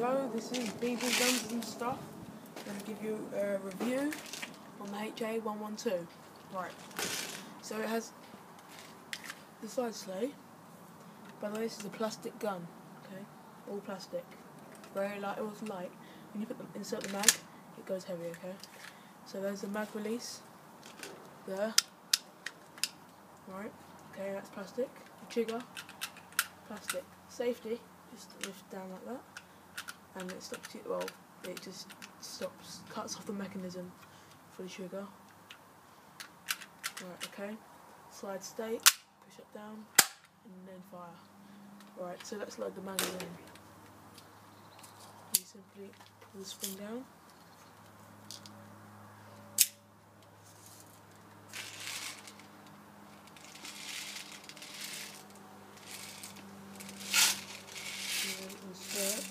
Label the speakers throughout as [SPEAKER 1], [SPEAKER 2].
[SPEAKER 1] So this is BB guns and stuff. I'm going to give you a review on the Ha112. Right, so it has the side sleigh. By the way, this is a plastic gun, okay? All plastic. Very light, it was light. When you insert the mag, it goes heavy, okay? So there's the mag release. There. Right, okay, that's plastic. The trigger, plastic. Safety, just lift down like that. And it stops you, well, it just stops, cuts off the mechanism for the trigger. Right, okay. Slide state, push it down, and then fire. Right, so let's load the magazine in. You simply pull the spring down. You insert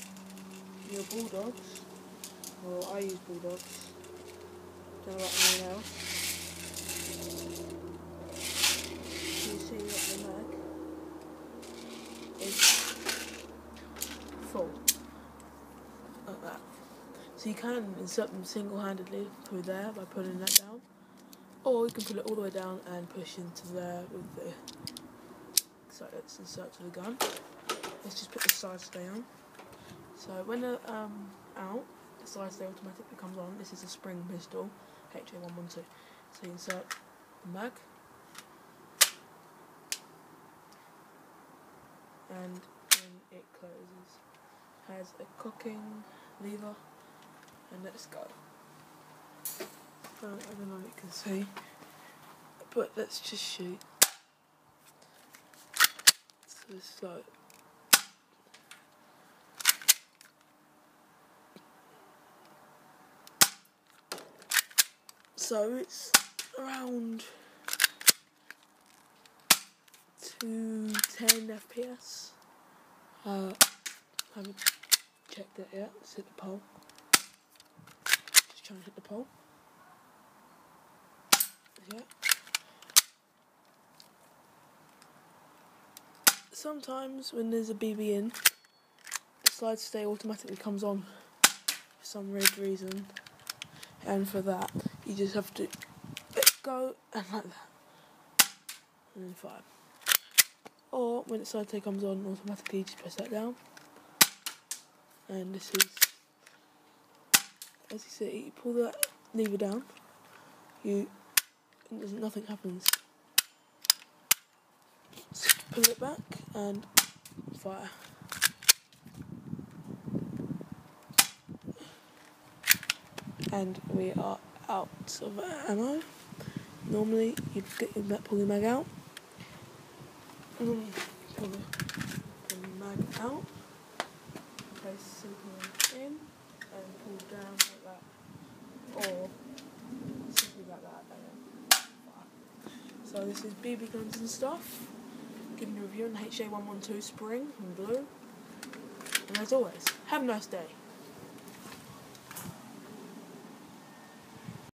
[SPEAKER 1] your bulldogs, well I use bulldogs, don't know about anyone else. You see that the mag is full, like that. So you can insert them single-handedly through there by pulling that down, or you can pull it all the way down and push into there with the, so let's insert to the gun. Let's just put the side stay on. So when they're out, the side stay automatically comes on. This is a spring pistol, Ha112. So you insert the mag, and then it closes. Has a cocking lever, and let's go. I don't know if you can see, but let's just shoot. So it's like, so it's around 210 FPS. I haven't checked it yet. Let's hit the pole. Just trying to hit the pole. Yeah. Sometimes when there's a BB in, the slide stay automatically comes on for some weird reason. And for that, you just have to let it go and like that, and then fire. Or when the side stay comes on, automatically just press that down. And this is, as you see, you pull that lever down, nothing happens. Just pull it back and fire. And we are out of ammo. Normally you'd pull the mag out, and then pull the mag out, place simply in and pull down like that, or simply like that, and then fire. So this is BB guns and stuff. Giving you a review on the Ha112 spring in blue. And as always, have a nice day.